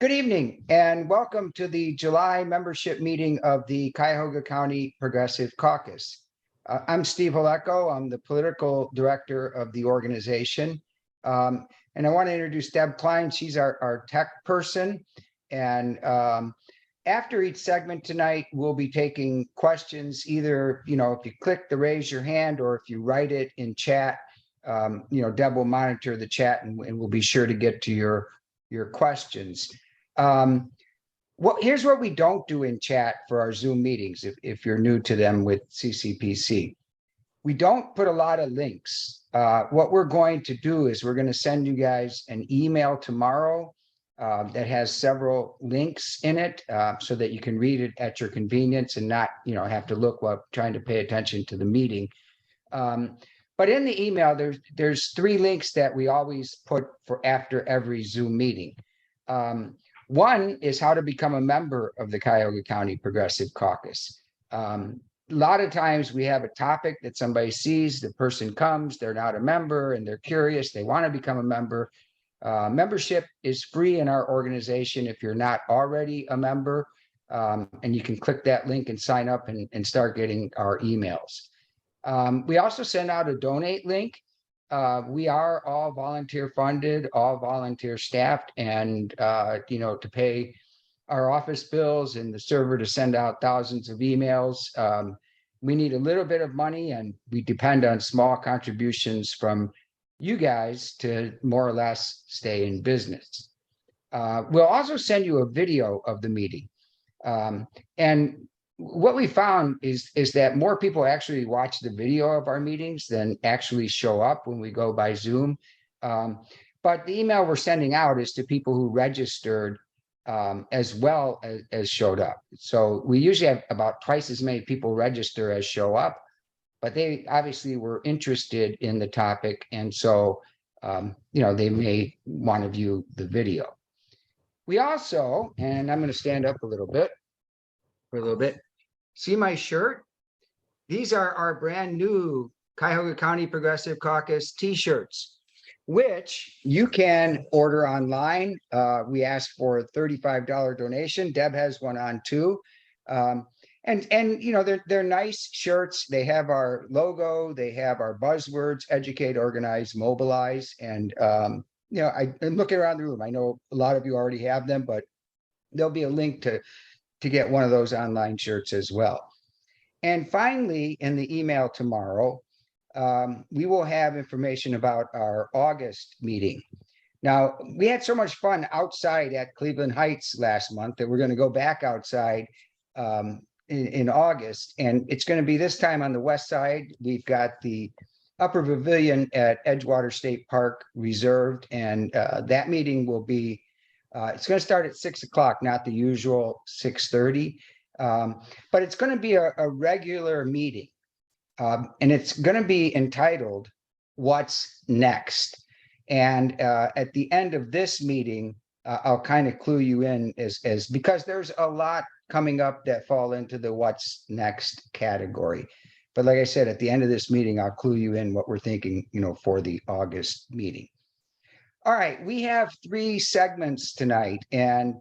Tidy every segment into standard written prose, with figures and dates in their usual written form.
Good evening and welcome to the July membership meeting of the Cuyahoga County Progressive Caucus. I'm Steve Holecko. I'm the political director of the organization. And I want to introduce Deb Klein. She's our tech person. And after each segment tonight, we'll be taking questions either, if you click the raise your hand or if you write it in chat, Deb will monitor the chat and we'll be sure to get to your questions. Here's what we don't do in chat for our Zoom meetings, if you're new to them with CCPC. We don't put a lot of links. What we're going to do is we're going to send you guys an email tomorrow that has several links in it so that you can read it at your convenience and not, have to look while trying to pay attention to the meeting. But in the email, there's 3 links that we always put for after every Zoom meeting. One is how to become a member of the Cuyahoga County Progressive Caucus. A lot of times we have a topic that somebody sees, the person comes, they're not a member and they're curious, they want to become a member. Membership is free in our organization if you're not already a member, and you can click that link and sign up and start getting our emails. We also send out a donate link. We are all volunteer funded, all volunteer staffed, and to pay our office bills and the server to send out thousands of emails. We need a little bit of money, and we depend on small contributions from you guys to more or less stay in business. We'll also send you a video of the meeting. And what we found is that more people actually watch the video of our meetings than actually show up when we go by Zoom. But the email we're sending out is to people who registered as well as showed up. So we usually have about twice as many people register as show up, but they obviously were interested in the topic. And so, they may want to view the video. We also, and I'm going to stand up a little bit. See my shirt? These are our brand new Cuyahoga County Progressive Caucus t-shirts, which you can order online. We asked for a $35 donation. Deb has one on too. And they're nice shirts. They have our logo, they have our buzzwords: educate, organize, mobilize. And I'm looking around the room. I know a lot of you already have them, but there'll be a link to get one of those online shirts as well. And finally, in the email tomorrow, we will have information about our August meeting. Now, we had so much fun outside at Cleveland Heights last month that we're going to go back outside in August. And it's going to be this time on the west side. We've got the upper pavilion at Edgewater State Park reserved. And that meeting will be it's going to start at 6 o'clock, not the usual 6:30, but it's going to be a regular meeting, and it's going to be entitled "What's Next?" And at the end of this meeting, I'll kind of clue you in as because there's a lot coming up that fall into the "What's Next" category. But like I said, at the end of this meeting, I'll clue you in what we're thinking, for the August meeting. All right, we have 3 segments tonight, and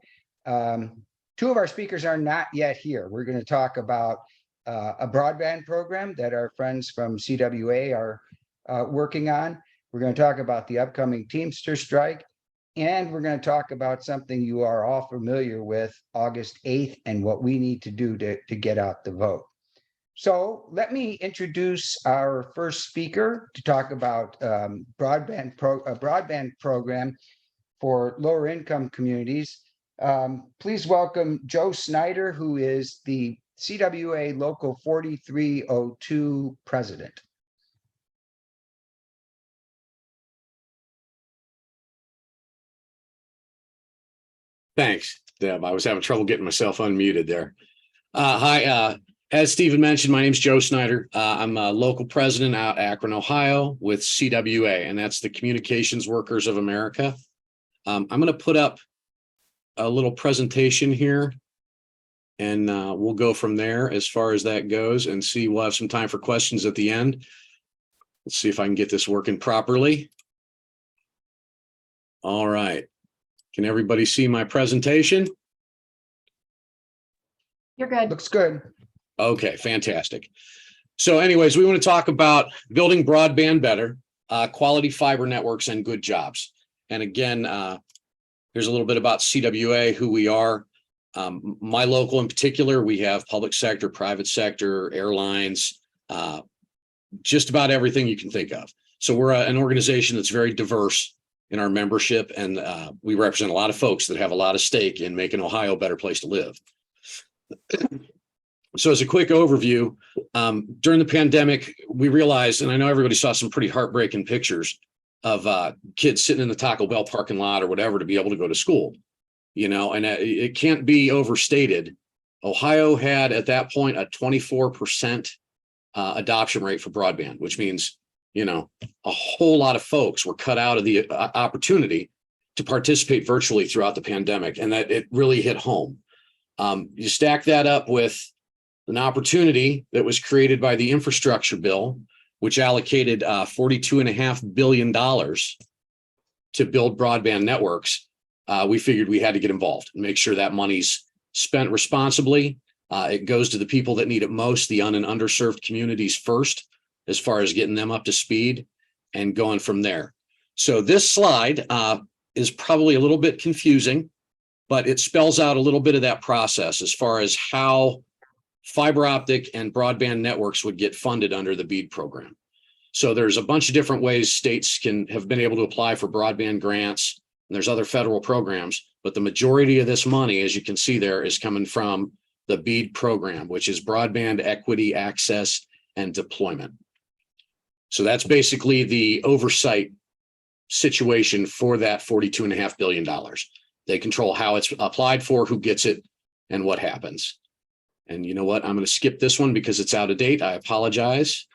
2 of our speakers are not yet here. We're going to talk about a broadband program that our friends from CWA are working on. We're going to talk about the upcoming Teamster strike, and we're going to talk about something you are all familiar with, August 8th, and what we need to do to get out the vote. So let me introduce our first speaker to talk about a broadband program for lower income communities. Please welcome Joe Snyder, who is the CWA Local 4302 president. Thanks, Deb. I was having trouble getting myself unmuted there. Hi. As Stephen mentioned, my name's Joe Snyder. I'm a local president out Akron, Ohio with CWA, and that's the Communications Workers of America. I'm going to put up a little presentation here, and we'll go from there as far as that goes and see. We'll have some time for questions at the end. Let's see if I can get this working properly. All right. Can everybody see my presentation? You're good. Looks good. Okay, fantastic. So anyways, we want to talk about building broadband better, quality fiber networks, and good jobs. And again, here's a little bit about CWA, who we are. My local in particular, we have public sector, private sector, airlines, just about everything you can think of. So we're an organization that's very diverse in our membership, and we represent a lot of folks that have a lot of stake in making Ohio a better place to live. So as a quick overview, during the pandemic, we realized, and I know everybody saw some pretty heartbreaking pictures of kids sitting in the Taco Bell parking lot or whatever to be able to go to school, and it can't be overstated. Ohio had at that point a 24% adoption rate for broadband, which means, a whole lot of folks were cut out of the opportunity to participate virtually throughout the pandemic, and that it really hit home. You stack that up with an opportunity that was created by the infrastructure bill, which allocated $42.5 billion to build broadband networks. We figured we had to get involved and make sure that money's spent responsibly. It goes to the people that need it most, the un- and underserved communities first, as far as getting them up to speed and going from there. So this slide is probably a little bit confusing, but it spells out a little bit of that process as far as how fiber optic and broadband networks would get funded under the BEAD program. So there's a bunch of different ways states have been able to apply for broadband grants, and there's other federal programs, but the majority of this money, as you can see there, is coming from the BEAD program, which is Broadband Equity, Access, and Deployment. So that's basically the oversight situation for that $42.5 billion. They control how it's applied for, who gets it, and what happens. And you know what? I'm going to skip this one because it's out of date. I apologize.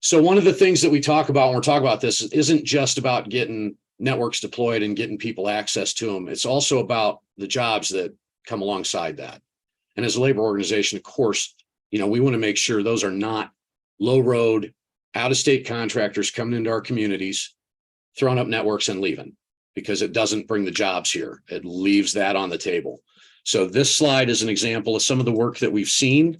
So one of the things that we talk about when we're talking about this isn't just about getting networks deployed and getting people access to them. It's also about the jobs that come alongside that. And as a labor organization, of course, we want to make sure those are not low road, out of state contractors coming into our communities, throwing up networks and leaving, because it doesn't bring the jobs here. It leaves that on the table. So this slide is an example of some of the work that we've seen.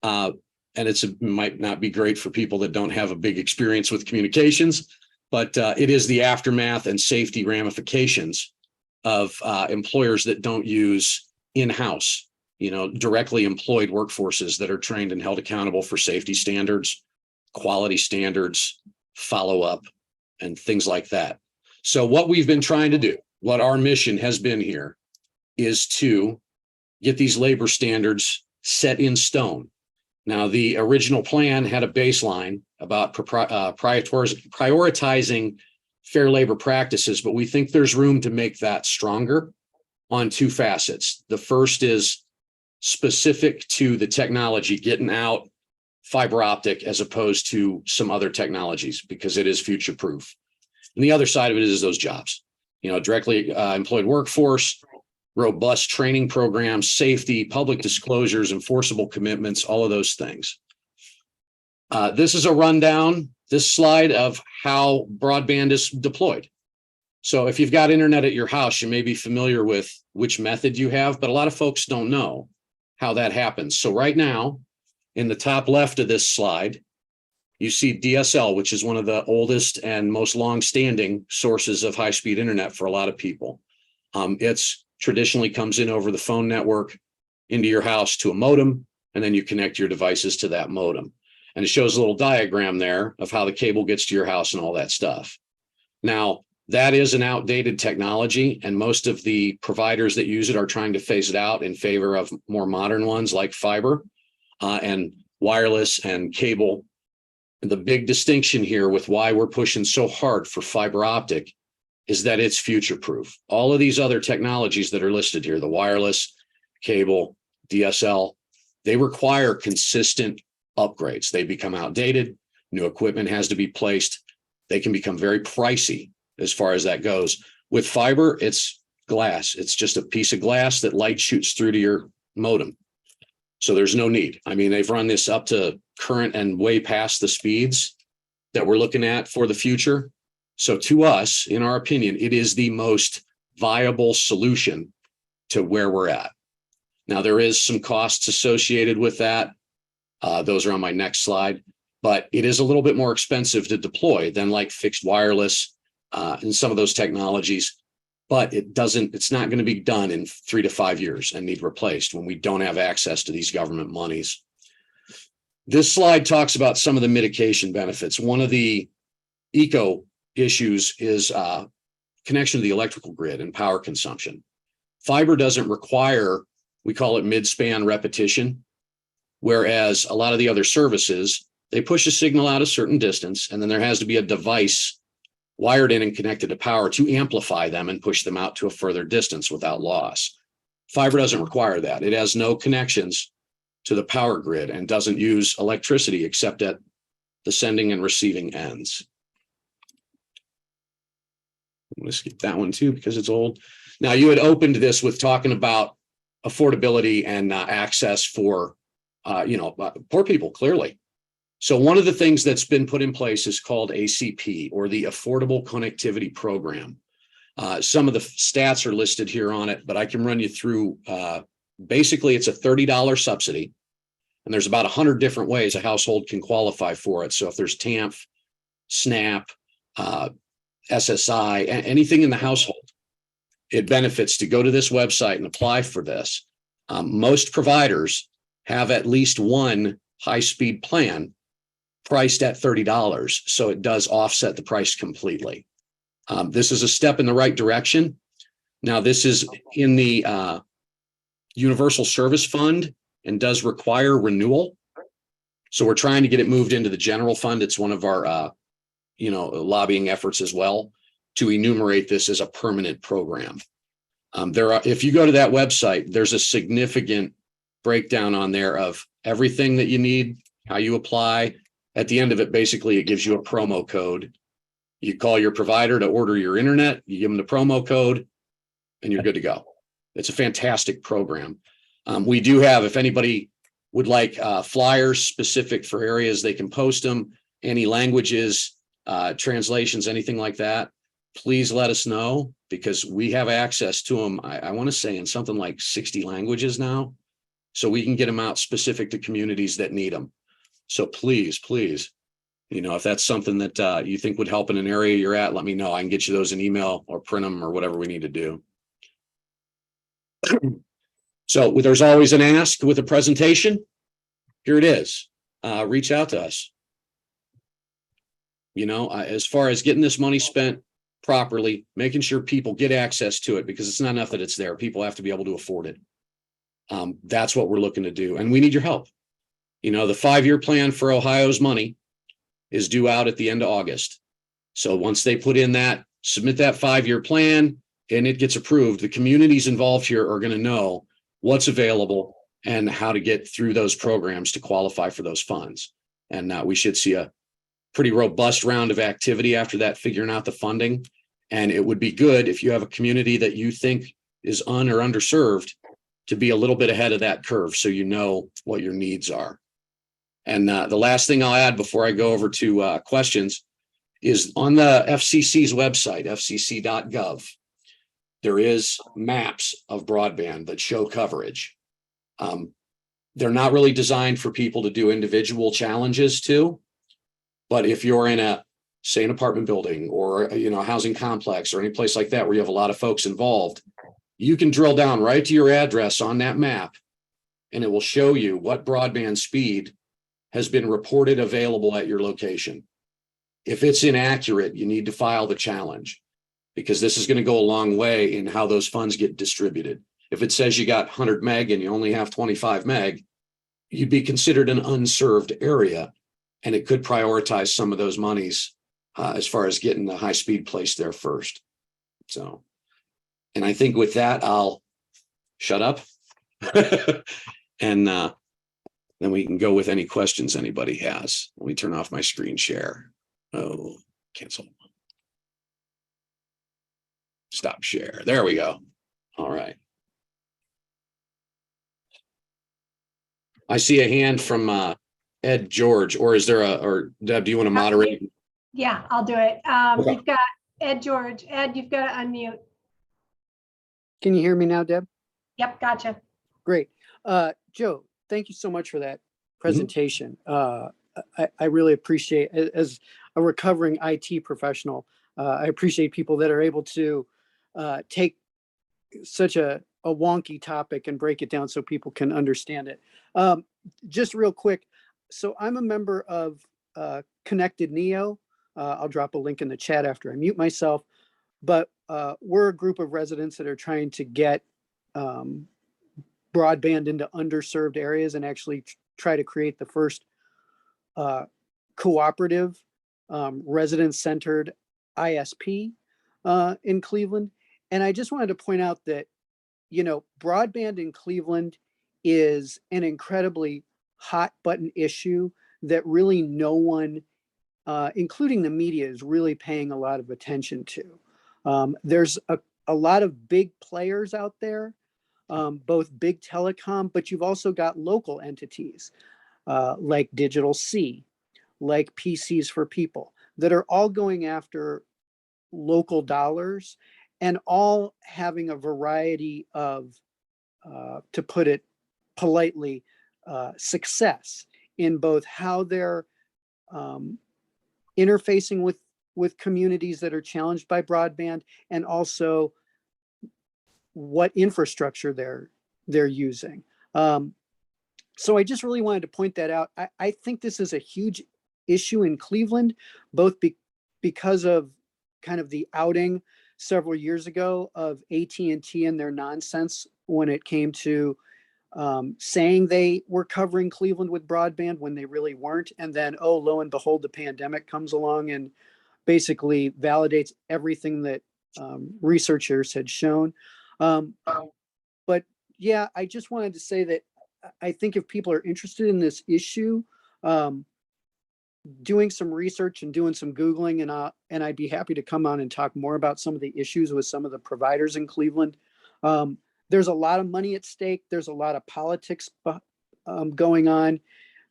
And it might not be great for people that don't have a big experience with communications, but it is the aftermath and safety ramifications of employers that don't use in-house, directly employed workforces that are trained and held accountable for safety standards, quality standards, follow-up, and things like that. So what we've been trying to do, what our mission has been here, is to get these labor standards set in stone. Now, the original plan had a baseline about prioritizing fair labor practices, but we think there's room to make that stronger on two facets. The first is specific to the technology, getting out fiber optic as opposed to some other technologies, because it is future proof. And the other side of it is those jobs, directly employed workforce, robust training programs, safety, public disclosures, enforceable commitments, all of those things. This is a rundown, this slide, of how broadband is deployed. So if you've got internet at your house, you may be familiar with which method you have, but a lot of folks don't know how that happens. So right now, in the top left of this slide, you see DSL, which is one of the oldest and most long-standing sources of high-speed internet for a lot of people. It's traditionally comes in over the phone network into your house to a modem, and then you connect your devices to that modem. And it shows a little diagram there of how the cable gets to your house and all that stuff. Now, that is an outdated technology, and most of the providers that use it are trying to phase it out in favor of more modern ones like fiber and wireless and cable. And the big distinction here with why we're pushing so hard for fiber optic is that it's future proof. All of these other technologies that are listed here, the wireless, cable, DSL, they require consistent upgrades. They become outdated. New equipment has to be placed. They can become very pricey as far as that goes. With fiber, it's glass. It's just a piece of glass that light shoots through to your modem. So there's no need. I mean, they've run this up to current and way past the speeds that we're looking at for the future. So to us, in our opinion, it is the most viable solution to where we're at. Now, there is some costs associated with that. Those are on my next slide, but it is a little bit more expensive to deploy than like fixed wireless and some of those technologies. But it's not going to be done in 3 to 5 years and need replaced when we don't have access to these government monies. This slide talks about some of the mitigation benefits. One of the eco issues is connection to the electrical grid and power consumption. Fiber doesn't require, we call it mid-span repetition, whereas a lot of the other services, they push a signal out a certain distance, and then there has to be a device wired in and connected to power to amplify them and push them out to a further distance without loss. Fiber doesn't require that. It has no connections to the power grid and doesn't use electricity except at the sending and receiving ends. I'm going to skip that one too because it's old. Now, you had opened this with talking about affordability and access for, poor people, clearly. So one of the things that's been put in place is called ACP, or the Affordable Connectivity Program. Some of the stats are listed here on it, but I can run you through. Basically, it's a $30 subsidy, and there's about 100 different ways a household can qualify for it. So if there's TAMF, SNAP, SSI, anything in the household, it benefits to go to this website and apply for this. Most providers have at least one high-speed plan priced at $30, so it does offset the price completely. This is a step in the right direction. Now, this is in the Universal Service Fund and does require renewal. So we're trying to get it moved into the general fund. It's one of our lobbying efforts as well to enumerate this as a permanent program. If you go to that website, there's a significant breakdown on there of everything that you need, how you apply. At the end of it, basically, it gives you a promo code. You call your provider to order your internet, you give them the promo code, and you're good to go. It's a fantastic program. We do have, if anybody would like flyers specific for areas, they can post them, any languages, translations, anything like that, please let us know, because we have access to them, I want to say in something like 60 languages now, so we can get them out specific to communities that need them. So please, if that's something that you think would help in an area you're at, let me know. I can get you those in email or print them or whatever we need to do. So there's always an ask with a presentation. Here it is. Reach out to us. As far as getting this money spent properly, making sure people get access to it, because it's not enough that it's there. People have to be able to afford it. That's what we're looking to do. And we need your help. The 5-year plan for Ohio's money is due out at the end of August. So once they put in that, submit that 5-year plan and it gets approved, the communities involved here are going to know what's available and how to get through those programs to qualify for those funds. And we should see a pretty robust round of activity after that, figuring out the funding. And it would be good if you have a community that you think is or underserved to be a little bit ahead of that curve, so you know what your needs are. And the last thing I'll add before I go over to questions is on the FCC's website, fcc.gov, there is maps of broadband that show coverage. They're not really designed for people to do individual challenges to, but if you're in an apartment building or a housing complex or any place like that where you have a lot of folks involved, you can drill down right to your address on that map, and it will show you what broadband speed has been reported available at your location. If it's inaccurate, you need to file the challenge, because this is going to go a long way in how those funds get distributed. If it says you got 100 meg and you only have 25 meg, you'd be considered an unserved area, and it could prioritize some of those monies as far as getting the high speed placed there first. So, and I think with that, I'll shut up and then we can go with any questions anybody has. Let me turn off my screen share. Oh, cancel. Stop share. There we go. All right. I see a hand from Ed George, or is there or Deb, do you want to moderate? Yeah, I'll do it. Okay. You've got Ed George. Ed, you've got to unmute. Can you hear me now, Deb? Yep, gotcha. Great. Joe, thank you so much for that presentation. I really appreciate, as a recovering IT professional, I appreciate people that are able to take such a wonky topic and break it down so people can understand it. Just real quick. So I'm a member of Connected Neo. I'll drop a link in the chat after I mute myself, but we're a group of residents that are trying to get broadband into underserved areas and actually try to create the first cooperative resident-centered ISP in Cleveland. And I just wanted to point out that, broadband in Cleveland is an incredibly hot button issue that really no one, including the media, is really paying a lot of attention to. There's a lot of big players out there, both big telecom, but you've also got local entities like Digital C, like PCs for People, that are all going after local dollars and all having a variety of, to put it politely, success in both how they're interfacing with communities that are challenged by broadband, and also what infrastructure they're using. So I just really wanted to point that out. I think this is a huge issue in Cleveland, both because of kind of the outing several years ago of AT&T and their nonsense when it came to saying they were covering Cleveland with broadband when they really weren't. And then, oh, lo and behold, the pandemic comes along and basically validates everything that researchers had shown. But yeah, I just wanted to say that I think if people are interested in this issue, doing some research and doing some Googling, and I'd be happy to come on and talk more about some of the issues with some of the providers in Cleveland. There's a lot of money at stake. There's a lot of politics going on.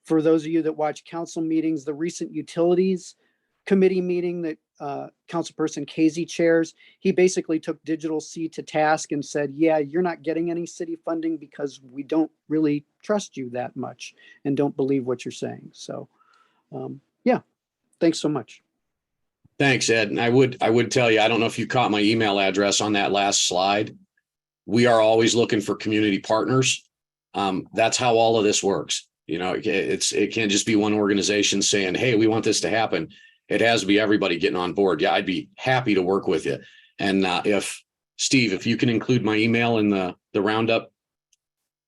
For those of you that watch council meetings, the recent utilities committee meeting that Councilperson Casey chairs, he basically took Digital C to task and said, yeah, you're not getting any city funding because we don't really trust you that much and don't believe what you're saying. So yeah, thanks so much. Thanks, Ed. And I would tell you, I don't know if you caught my email address on that last slide. We are always looking for community partners. That's how all of this works. It can't just be one organization saying, hey, we want this to happen. It has to be everybody getting on board. Yeah, I'd be happy to work with you. And if you can include my email in the roundup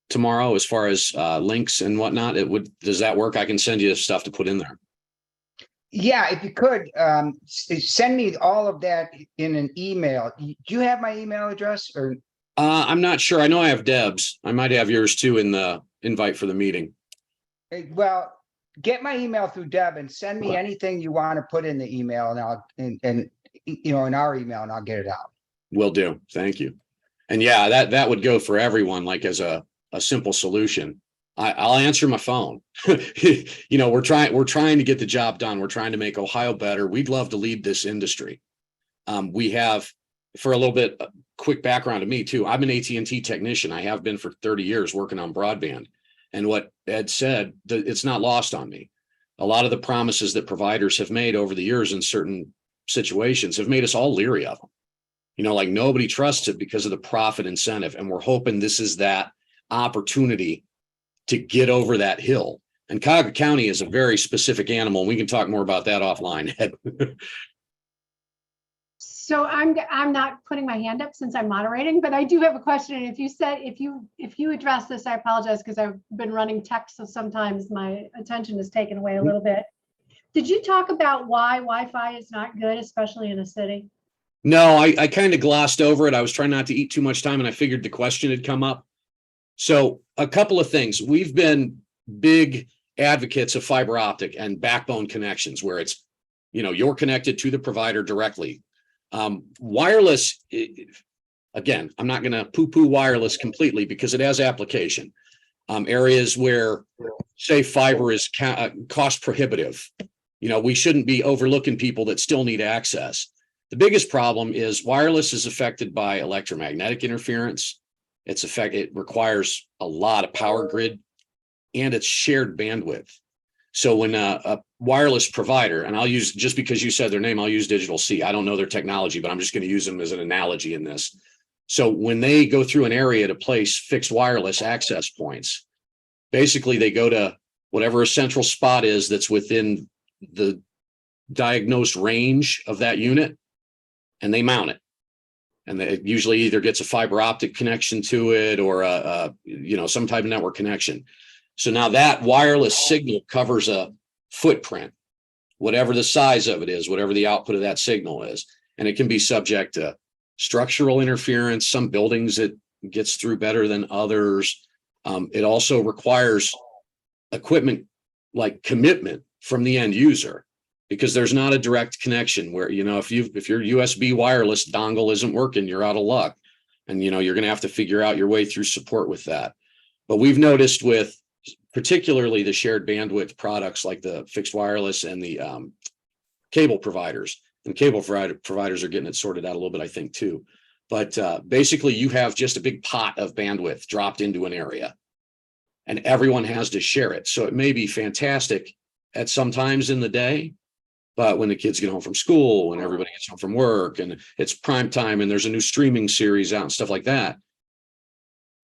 tomorrow, as far as links and whatnot, does that work? I can send you stuff to put in there. Yeah, if you could send me all of that in an email. Do you have my email address? Or I'm not sure. I know I have Deb's. I might have yours too in the invite for the meeting. Well, get my email through Deb and send me anything you want to put in the email, and I'll in our email, and I'll get it out. Will do. Thank you. And yeah, that would go for everyone, like as a simple solution. I'll answer my phone. We're trying to get the job done. We're trying to make Ohio better. We'd love to lead this industry. We have, for a little bit, quick background of me too. I'm an AT&T technician. I have been for 30 years working on broadband. And what Ed said, it's not lost on me. A lot of the promises that providers have made over the years in certain situations have made us all leery of them. Like nobody trusts it because of the profit incentive. And we're hoping this is that opportunity to get over that hill. And Cuyahoga County is a very specific animal. We can talk more about that offline. So I'm not putting my hand up since I'm moderating, but I do have a question. And if you address this, I apologize because I've been running tech, so sometimes my attention is taken away a little bit. Did you talk about why Wi-Fi is not good, especially in a city? No, I kind of glossed over it. I was trying not to eat too much time, and I figured the question had come up. So a couple of things. We've been big advocates of fiber optic and backbone connections where it's, you're connected to the provider directly. Wireless, again, I'm not going to poo-poo wireless completely because it has application. Areas where, say, fiber is cost prohibitive, we shouldn't be overlooking people that still need access. The biggest problem is wireless is affected by electromagnetic interference. It requires a lot of power grid, and it's shared bandwidth. So when a wireless provider, and I'll use, just because you said their name, I'll use Digital C. I don't know their technology, but I'm just going to use them as an analogy in this. So when they go through an area to place fixed wireless access points, basically they go to whatever a central spot is that's within the diagnosed range of that unit, and they mount it. And it usually either gets a fiber optic connection to it or some type of network connection. So now that wireless signal covers a footprint, whatever the size of it is, whatever the output of that signal is. And it can be subject to structural interference. Some buildings it gets through better than others. It also requires equipment like commitment from the end user, because there's not a direct connection where, if your USB wireless dongle isn't working, you're out of luck. And, you're going to have to figure out your way through support with that. But we've noticed with particularly the shared bandwidth products like the fixed wireless and the cable providers, and cable providers are getting it sorted out a little bit, I think, too. But basically, you have just a big pot of bandwidth dropped into an area, and everyone has to share it. So it may be fantastic at some times in the day, but when the kids get home from school and everybody gets home from work and it's prime time and there's a new streaming series out and stuff like that,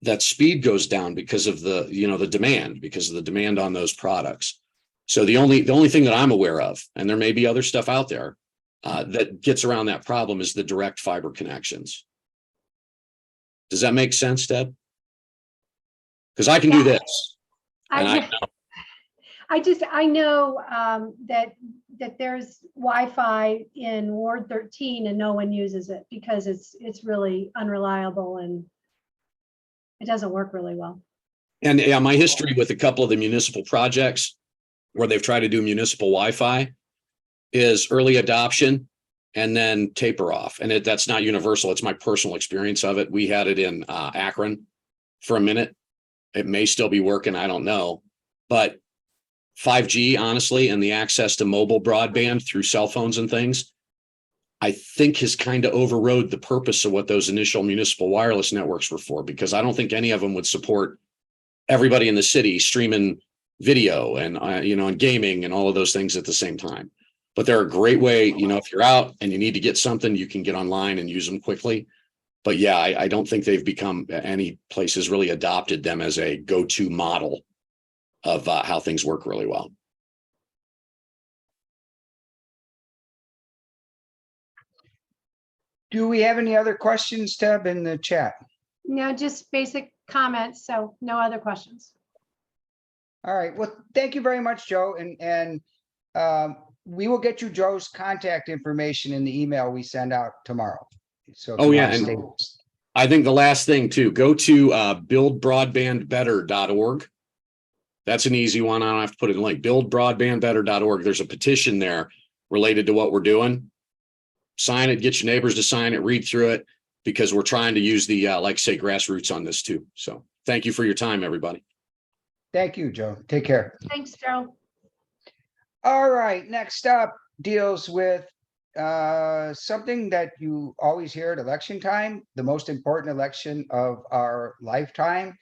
that speed goes down because of the demand on those products. So the only thing that I'm aware of, and there may be other stuff out there that gets around that problem, is the direct fiber connections. Does that make sense, Deb? Because I can do this. I know that there's Wi-Fi in Ward 13 and no one uses it because it's really unreliable and it doesn't work really well. And yeah, my history with a couple of the municipal projects where they've tried to do municipal Wi-Fi is early adoption and then taper off. And that's not universal. It's my personal experience of it. We had it in Akron for a minute. It may still be working. I don't know. But 5G, honestly, and the access to mobile broadband through cell phones and things, I think has kind of overrode the purpose of what those initial municipal wireless networks were for, because I don't think any of them would support everybody in the city streaming video and, and gaming and all of those things at the same time. But they're a great way, if you're out and you need to get something, you can get online and use them quickly. But yeah, I don't think they've become, any place has really adopted them as a go-to model of how things work really well. Do we have any other questions, Deb, in the chat? No, just basic comments. So no other questions. All right. Well, thank you very much, Joe. And we will get you Joe's contact information in the email we send out tomorrow. So Oh yeah, and I think the last thing too, go to buildbroadbandbetter.org. That's an easy one. I don't have to put it in link. Buildbroadbandbetter.org. There's a petition there related to what we're doing. Sign it, get your neighbors to sign it, read through it, because we're trying to use the, like say, grassroots on this too. So thank you for your time, everybody. Thank you, Joe. Take care. Thanks, Joe. All right. Next up deals with something that you always hear at election time, the most important election of our lifetime.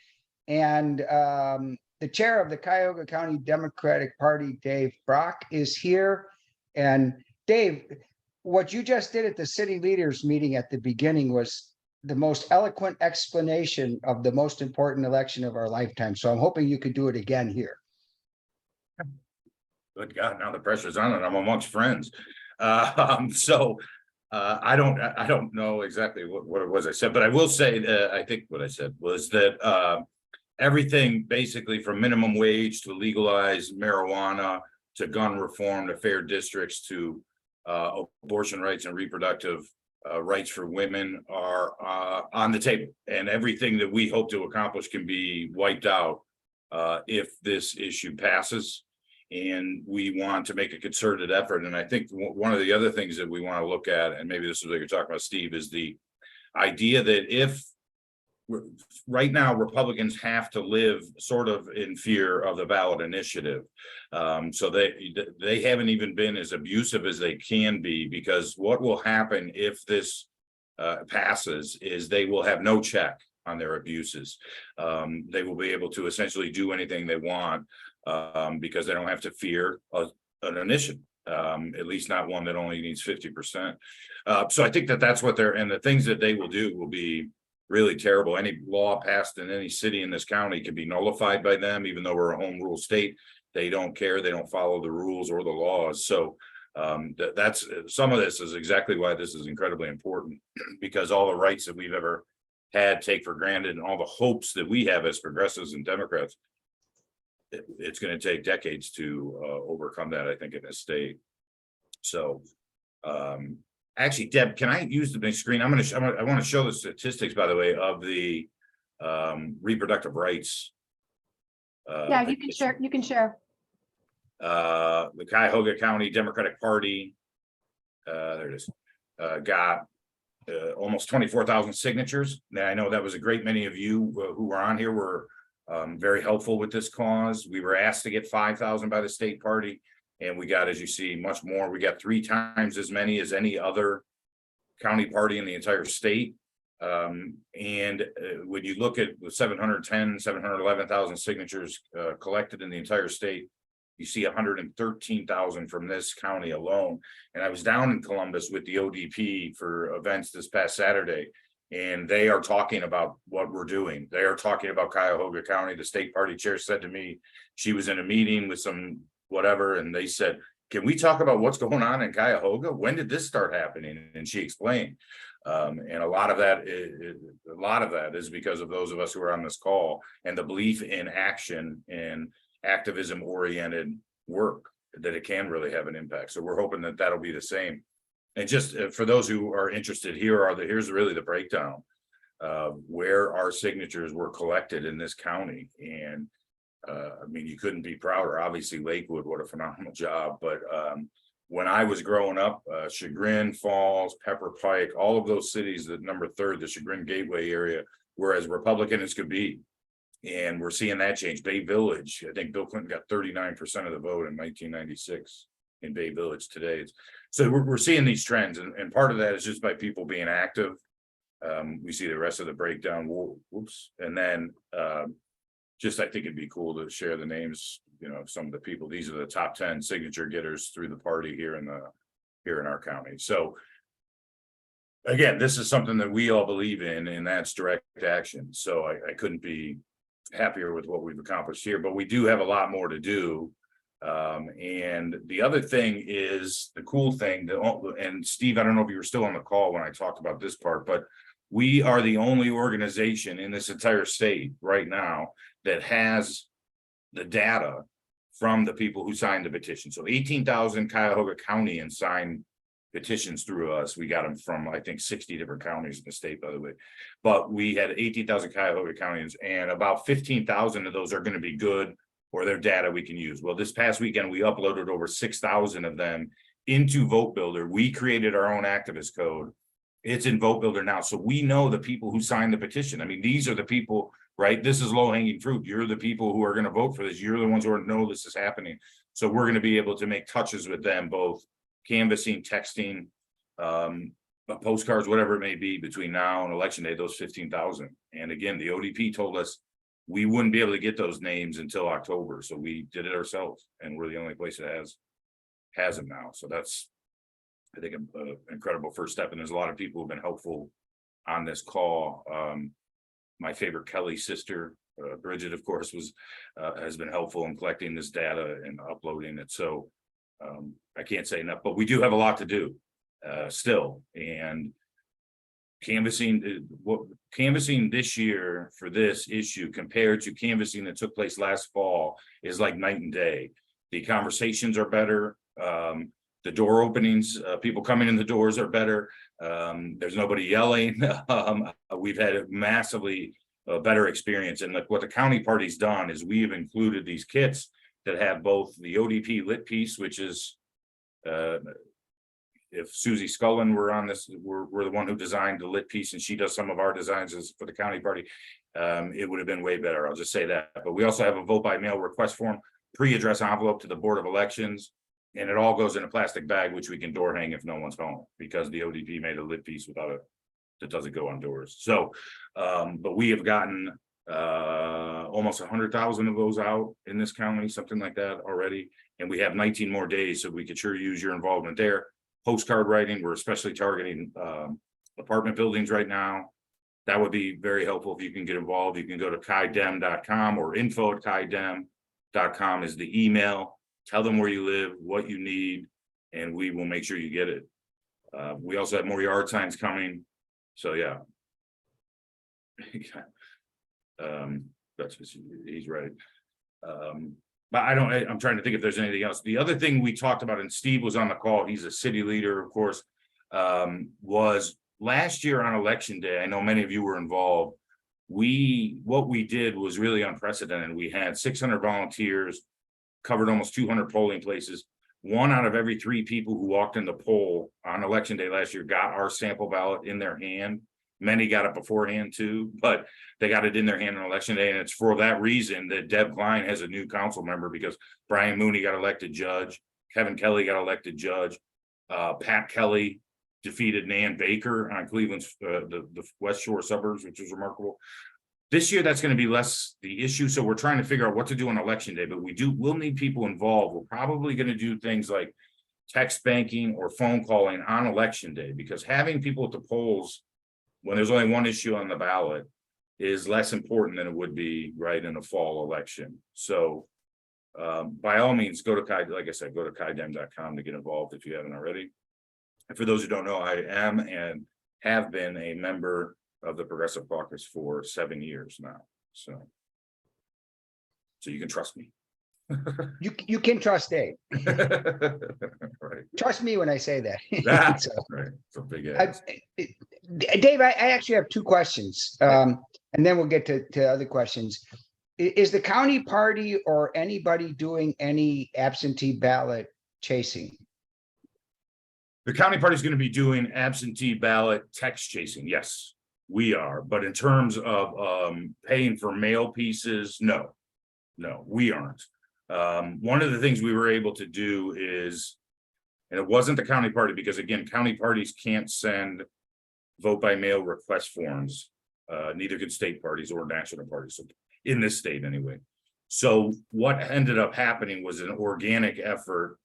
And the chair of the Cuyahoga County Democratic Party, Dave Brock, is here. And Dave, what you just did at the city leaders meeting at the beginning was the most eloquent explanation of the most important election of our lifetime. So I'm hoping you could do it again here. Good God, now the pressure's on and I'm amongst friends. I don't know exactly what it was I said, but I will say that I think what I said was that everything basically from minimum wage to legalized marijuana to gun reform to fair districts to abortion rights and reproductive rights for women are on the table, and everything that we hope to accomplish can be wiped out if this issue passes. And we want to make a concerted effort. And I think one of the other things that we want to look at, and maybe this is what you're talking about, Steve, is the idea that if right now, Republicans have to live sort of in fear of the ballot initiative. So they haven't even been as abusive as they can be, because what will happen if this passes is they will have no check on their abuses. They will be able to essentially do anything they want, because they don't have to fear an initiative. At least not one that only needs 50%. So I think that's what and the things that they will do will be really terrible. Any law passed in any city in this county can be nullified by them, even though we're a home rule state. They don't care. They don't follow the rules or the laws. So that's some of this is exactly why this is incredibly important, because all the rights that we've ever had take for granted, and all the hopes that we have as progressives and Democrats, it's going to take decades to overcome that, I think, in this state. So actually, Deb, can I use the big screen? I want to show the statistics, by the way, of the reproductive rights. Yeah, you can share. You can share. The Cuyahoga County Democratic Party, there it is, got almost 24,000 signatures. Now, I know that was a great many of you who were on here were very helpful with this cause. We were asked to get 5,000 by the state party, and we got, as you see, much more. We got 3 times as many as any other county party in the entire state. And when you look at the 711,000 signatures collected in the entire state, you see 113,000 from this county alone. And I was down in Columbus with the ODP for events this past Saturday, and they are talking about what we're doing. They are talking about Cuyahoga County. The state party chair said to me, she was in a meeting with some whatever, and they said, can we talk about what's going on in Cuyahoga? When did this start happening? And she explained. And a lot of that is because of those of us who are on this call, and the belief in action and activism oriented work, that it can really have an impact. So we're hoping that that'll be the same. And just for those who are interested, here's really the breakdown of where our signatures were collected in this county. And I mean, you couldn't be prouder. Obviously, Lakewood, what a phenomenal job. But when I was growing up, Chagrin, Falls, Pepper Pike, all of those cities that number 3rd, the Chagrin Gateway area, were as Republican as could be. And we're seeing that change. Bay Village, I think Bill Clinton got 39% of the vote in 1996 in Bay Village today. So we're seeing these trends, and part of that is just by people being active. We see the rest of the breakdown. Whoops. And then just, I think it'd be cool to share the names, of some of the people. These are the top 10 signature getters through the party here in our county. So again, this is something that we all believe in, and that's direct action. So I couldn't be happier with what we've accomplished here, but we do have a lot more to do. And the other thing is the cool thing, and Steve, I don't know if you were still on the call when I talked about this part, but we are the only organization in this entire state right now that has the data from the people who signed the petition. So 18,000 Cuyahoga Countyans signed petitions through us. We got them from, I think, 60 different counties in the state, by the way. But we had 18,000 Cuyahoga Countyans, and about 15,000 of those are going to be good, or their data we can use. Well, this past weekend, we uploaded over 6,000 of them into Vote Builder. We created our own activist code. It's in Vote Builder now. So we know the people who signed the petition. I mean, these are the people, right? This is low hanging fruit. You're the people who are going to vote for this. You're the ones who know this is happening. So we're going to be able to make touches with them, both canvassing, texting, postcards, whatever it may be, between now and election day, those 15,000. And again, the ODP told us we wouldn't be able to get those names until October. So we did it ourselves, and we're the only place that has them now. So that's, I think, an incredible first step. And there's a lot of people who've been helpful on this call. My favorite Kelly sister, Bridget, of course, has been helpful in collecting this data and uploading it. So I can't say enough, but we do have a lot to do still. And canvassing this year for this issue compared to canvassing that took place last fall is like night and day. The conversations are better. The door openings, people coming in the doors are better. There's nobody yelling. We've had a massively better experience. And what the county party's done is we've included these kits that have both the ODP lit piece, which is if Susie Scullin were on this, we're the one who designed the lit piece, and she does some of our designs for the county party, it would have been way better. I'll just say that. But we also have a vote by mail request form, pre-address envelope to the Board of Elections, and it all goes in a plastic bag, which we can door hang if no one's home, because the ODP made a lit piece without it, that doesn't go on doors. So, but we have gotten almost 100,000 of those out in this county, something like that already. And we have 19 more days, so we could sure use your involvement there. Postcard writing, we're especially targeting apartment buildings right now. That would be very helpful if you can get involved. You can go to kaidem.com or info@kaidem.com is the email. Tell them where you live, what you need, and we will make sure you get it. We also have more yard signs coming. So yeah. That's he's right. But I'm trying to think if there's anything else. The other thing we talked about, and Steve was on the call, he's a city leader, of course, was last year on election day. I know many of you were involved. What we did was really unprecedented. We had 600 volunteers, covered almost 200 polling places. 1 out of every 3 people who walked in the poll on election day last year got our sample ballot in their hand. Many got it beforehand too, but they got it in their hand on election day. And it's for that reason that Deb Klein has a new council member, because Brian Mooney got elected judge, Kevin Kelly got elected judge, Pat Kelly defeated Nan Baker on Cleveland's the West Shore suburbs, which is remarkable. This year, that's going to be less the issue. So we're trying to figure out what to do on election day, but we'll need people involved. We're probably going to do things like text banking or phone calling on election day, because having people at the polls when there's only one issue on the ballot is less important than it would be right in a fall election. So by all means, go to like I said, go to kaidem.com to get involved if you haven't already. And for those who don't know, I am and have been a member of the Progressive Caucus for 7 years now. So you can trust me. You can trust Dave. Right. Trust me when I say that. That's So, right. It's a big ass. Dave, I actually have 2 questions, and then we'll get to other questions. Is the county party or anybody doing any absentee ballot chasing? The county party is going to be doing absentee ballot text chasing. Yes, we are. But in terms of paying for mail pieces, no, we aren't. One of the things we were able to do is, and it wasn't the county party, because again, county parties can't send vote by mail request forms. Neither could state parties or national parties, so in this state anyway. So what ended up happening was an organic effort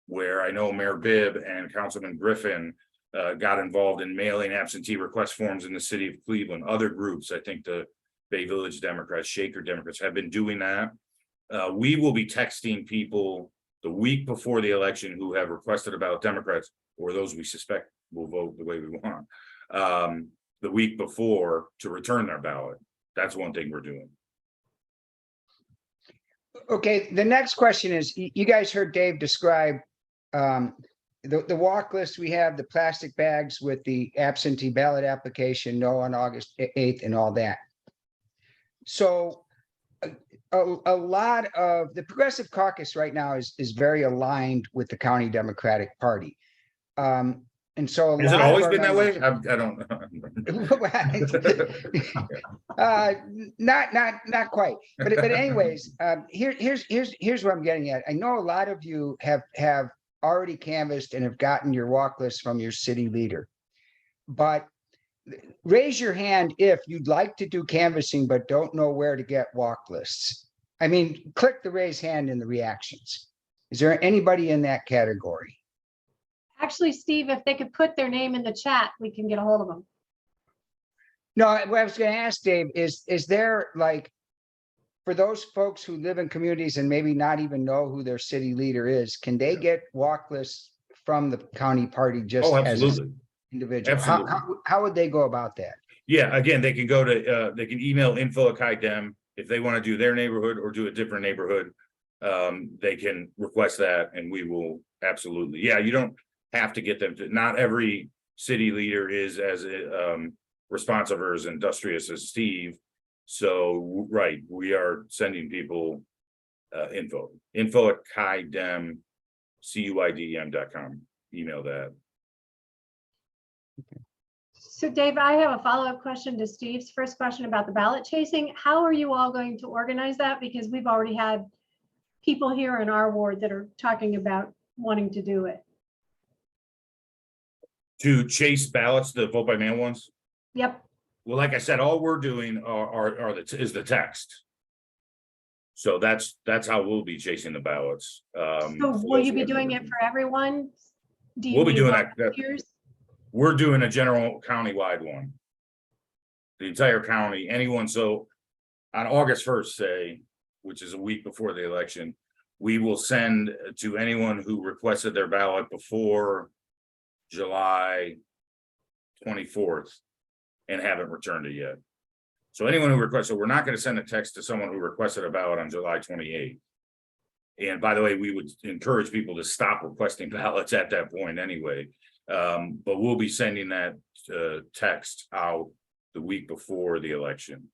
where I know Mayor Bibb and Councilman Griffin got involved in mailing absentee request forms in the city of Cleveland. Other groups, I think the Bay Village Democrats, Shaker Democrats, have been doing that. We will be texting people the week before the election who have requested about Democrats, or those we suspect will vote the way we want, the week before to return their ballot. That's one thing we're doing. Okay, the next question is, you guys heard Dave describe the walk list. We have the plastic bags with the absentee ballot application, no on August 8th and all that. So a lot of the Progressive Caucus right now is very aligned with the County Democratic Party. And so Has it always been that way? I don't know. Not quite. But anyways, here's what I'm getting at. I know a lot of you have already canvassed and have gotten your walk list from your city leader. But raise your hand if you'd like to do canvassing but don't know where to get walk lists. I mean, click the raise hand in the reactions. Is there anybody in that category? Actually, Steve, if they could put their name in the chat, we can get a hold of them. No, what I was going to ask Dave is there, like, for those folks who live in communities and maybe not even know who their city leader is, can they get walk lists from the county party just as an individual? Absolutely. How would they go about that? Yeah, again, they can go to they can email info@kaidem if they want to do their neighborhood or do a different neighborhood. They can request that, and we will absolutely. Yeah, you don't have to get them to. Not every city leader is as responsive or as industrious as Steve. So, right, we are sending people info@kaidem.com. Email that. So Dave, I have a follow-up question to Steve's first question about the ballot chasing. How are you all going to organize that? Because we've already had people here in our ward that are talking about wanting to do it. To chase ballots, the vote by mail ones? Yep. Well, like I said, all we're doing is the text. So that's how we'll be chasing the ballots. So for will those you who be are doing doing it for everyone? Do you We'll be need doing that. volunteers? We're doing a general countywide one. The entire county, anyone, so on August 1st, say, which is a week before the election, we will send to anyone who requested their ballot before July 24th and haven't returned it yet. So anyone who requested, we're not going to send a text to someone who requested a ballot on July 28th. And by the way, we would encourage people to stop requesting ballots at that point anyway. But we'll be sending that text out the week before the election,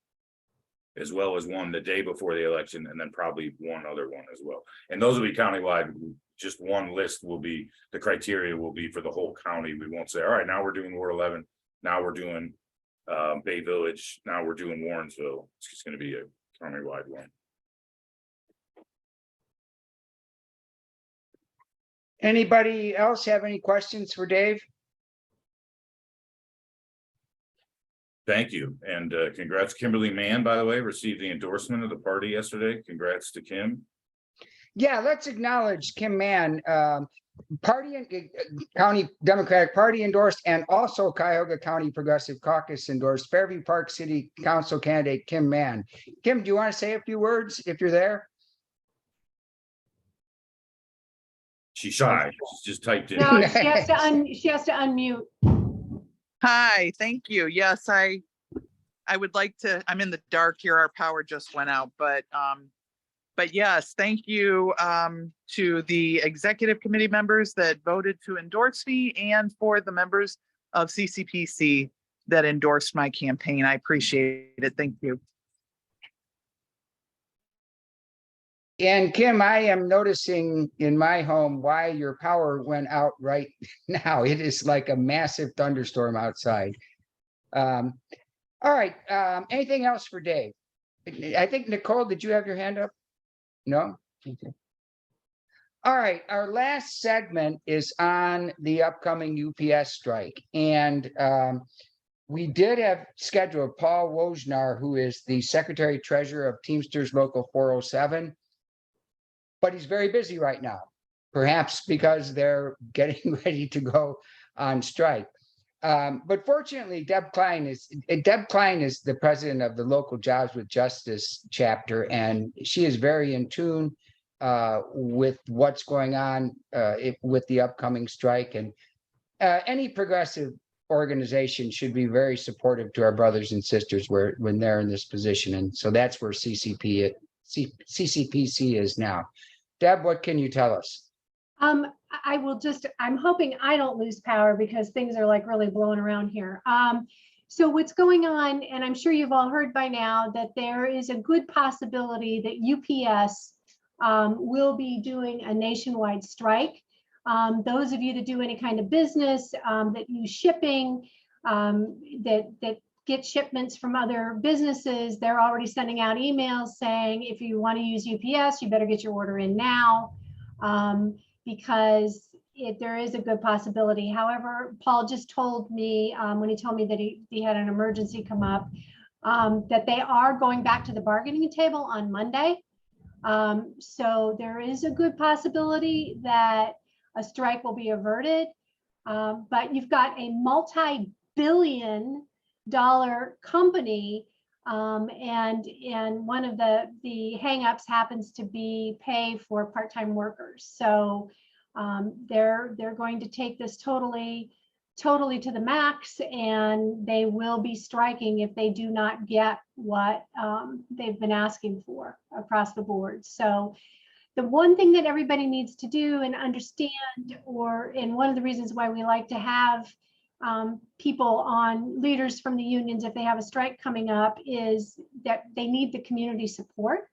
as well as one the day before the election, and then probably one other one as well. And those will be countywide. Just one list will be, the criteria will be for the whole county. We won't say, all right, now we're doing Ward 11. Now we're doing Bay Village. Now we're doing Warrensville. It's just going to be a countywide one. Anybody else have any questions for Dave? Thank you. And congrats, Kimberly Mann, by the way, received the endorsement of the party yesterday. Congrats to Kim. Yeah, let's acknowledge Kim Mann, party and County Democratic Party endorsed, and also Cuyahoga County Progressive Caucus endorsed Fairview Park City Council candidate Kim Mann. Kim, do you want to say a few words if you're there? She's shy. She's just typed in. No, she has to unmute. Hi, thank you. Yes, I would like to, I'm in the dark here. Our power just went out, but yes, thank you to the executive committee members that voted to endorse me and for the members of CCPC that endorsed my campaign. I appreciate it. Thank you. And Kim, I am noticing in my home why your power went out right now. It is like a massive thunderstorm outside. All right. Anything else for Dave? I think, Nicole, did you have your hand up? No? Okay. All right. Our last segment is on the upcoming UPS strike. And we did have scheduled Paul Wojnar, who is the Secretary Treasurer of Teamsters Local 407. But he's very busy right now, perhaps because they're getting ready to go on strike. But fortunately, Deb Klein is the president of the local Jobs with Justice chapter, and she is very in tune with what's going on with the upcoming strike. And any progressive organization should be very supportive to our brothers and sisters when they're in this position. And so that's where CCPC is now. Deb, what can you tell us? I'm hoping I don't lose power because things are like really blowing around here. So what's going on, and I'm sure you've all heard by now, that there is a good possibility that UPS will be doing a nationwide strike. Those of you that do any kind of business, that use shipping, that get shipments from other businesses, they're already sending out emails saying, if you want to use UPS, you better get your order in now, because there is a good possibility. However, Paul just told me, when he told me that he had an emergency come up, that they are going back to the bargaining table on Monday. So there is a good possibility that a strike will be averted, but you've got a multi-billion-dollar company, and one of the hangups happens to be pay for part-time workers. So they're going to take this totally to the max, and they will be striking if they do not get what they've been asking for across the board. So the one thing that everybody needs to do and understand, and one of the reasons why we like to have people on, leaders from the unions, if they have a strike coming up, is that they need the community support.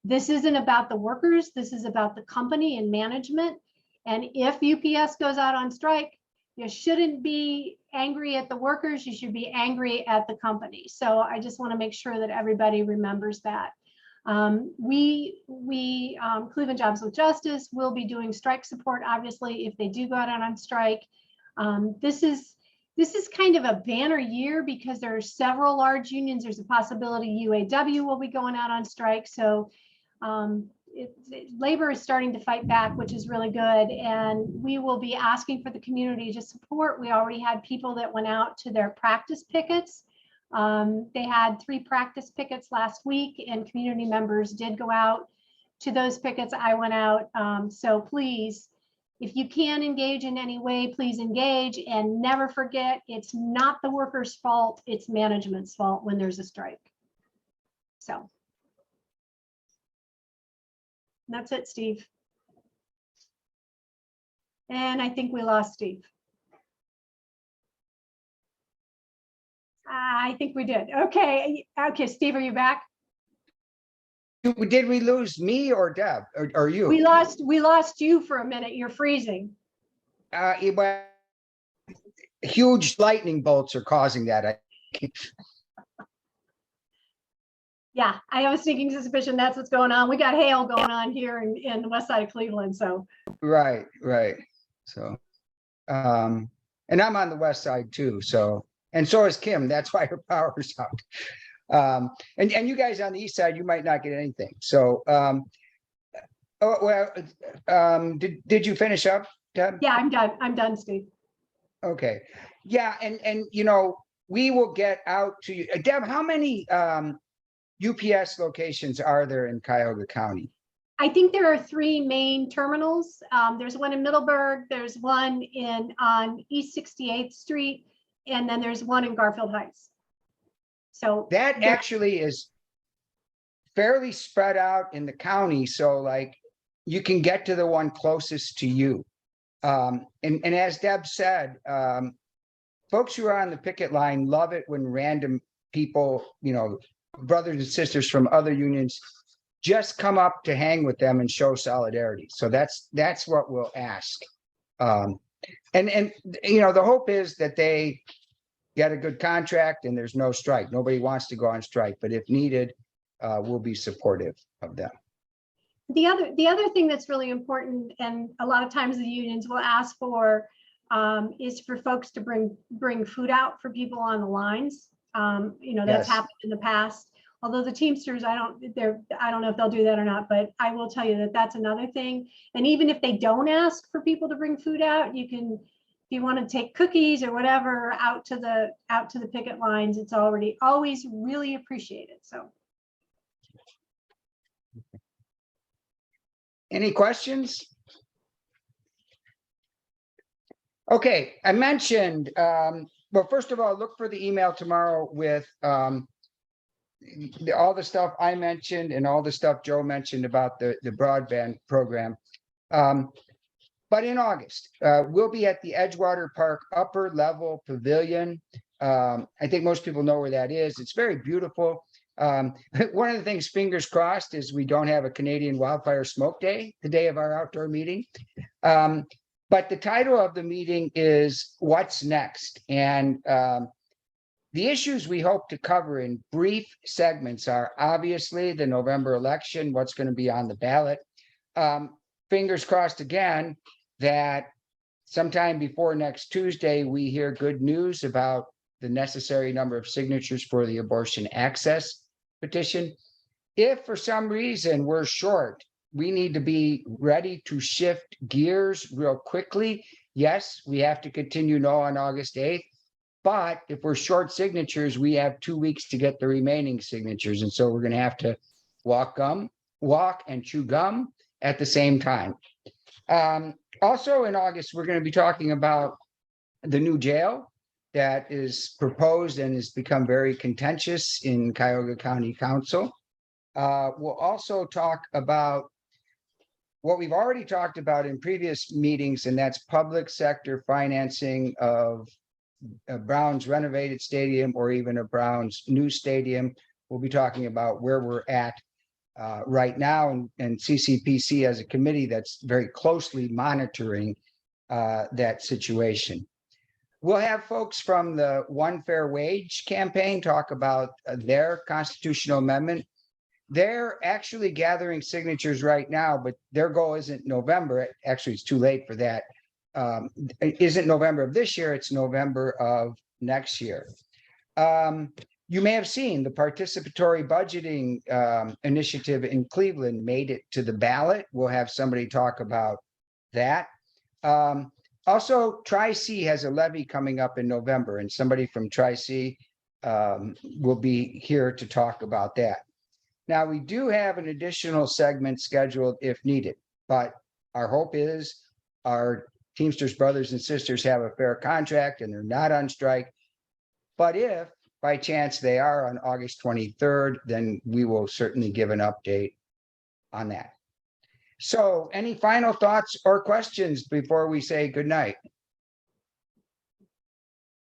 This isn't about the workers, this is about the company and management. And if UPS goes out on strike, you shouldn't be angry at the workers, you should be angry at the company. So I just want to make sure that everybody remembers that. Cleveland Jobs with Justice will be doing strike support, obviously, if they do go out on strike. This is kind of a banner year because there are several large unions. There's a possibility UAW will be going out on strike. So labor is starting to fight back, which is really good. And we will be asking for the community to support. We already had people that went out to their practice pickets. They had 3 practice pickets last week, and community members did go out to those pickets. I went out. So please, if you can engage in any way, please engage, and never forget, it's not the workers' fault, it's management's fault when there's a strike. So that's it, Steve. And I think we lost Steve. I think we did. Okay. Okay, Steve, are you back? Did we lose me or Deb or you? We lost you for a minute. You're freezing. It went- huge lightning bolts are causing that. Yeah, I have a sneaking suspicion that's what's going on. We got hail going on here in the west side of Cleveland. So Right. So, and I'm on the west side too. So, and so is Kim. That's why her power's out. And you guys on the east side, you might not get anything. So, did you finish up, Deb? yeah, I'm done. I'm done, Steve. Okay. Yeah, and we will get out to you. Deb, how many UPS locations are there in Cuyahoga County? I think there are 3 main terminals. There's one in Middleburg, there's one on East 68th Street, and then there's one in Garfield Heights. So That actually is fairly spread out in the county. So like you can get to the one closest to you. And as Deb said, folks who are on the picket line love it when random people, brothers and sisters from other unions just come up to hang with them and show solidarity. So that's what we'll ask. And the hope is that they get a good contract and there's no strike. Nobody wants to go on strike, but if needed, we'll be supportive of them. the other thing that's really important, and a lot of times the unions will ask for, is for folks to bring food out for people on the lines. That's Yes. happened in the past. Although the Teamsters, I don't know if they'll do that or not, but I will tell you that that's another thing. And even if they don't ask for people to bring food out, you can, if you want to take cookies or whatever out to the picket lines, it's always really appreciated. So. Any questions? Okay, I mentioned, well, first of all, look for the email tomorrow with all the stuff I mentioned and all the stuff Joe mentioned about the broadband program. But in August, we'll be at the Edgewater Park Upper Level Pavilion. I think most people know where that is. It's very beautiful. One of the things, fingers crossed, is we don't have a Canadian Wildfire Smoke Day, the day of our outdoor meeting. But the title of the meeting is What's Next? And the issues we hope to cover in brief segments are obviously the November election, what's going to be on the ballot. Fingers crossed again that sometime before next Tuesday, we hear good news about the necessary number of signatures for the abortion access petition. If for some reason we're short, we need to be ready to shift gears real quickly. Yes, we have to continue no on August 8th. But if we're short signatures, we have 2 weeks to get the remaining signatures. And so we're going to have to walk and chew gum at the same time. Also in August, we're going to be talking about the new jail that is proposed and has become very contentious in Cuyahoga County Council. We'll also talk about what we've already talked about in previous meetings, and that's public sector financing of a Browns renovated stadium or even a Browns new stadium. We'll be talking about where we're at right now, and CCPC as a committee that's very closely monitoring that situation. We'll have folks from the One Fair Wage campaign talk about their constitutional amendment. They're actually gathering signatures right now, but their goal isn't November. Actually, it's too late for that. It isn't November of this year, it's November of next year. You may have seen the participatory budgeting initiative in Cleveland made it to the ballot. We'll have somebody talk about that. Also, Tri-C has a levy coming up in November, and somebody from Tri-C will be here to talk about that. Now, we do have an additional segment scheduled if needed, but our hope is our Teamsters brothers and sisters have a fair contract and they're not on strike. But if by chance they are on August 23rd, then we will certainly give an update on that. So any final thoughts or questions before we say good night?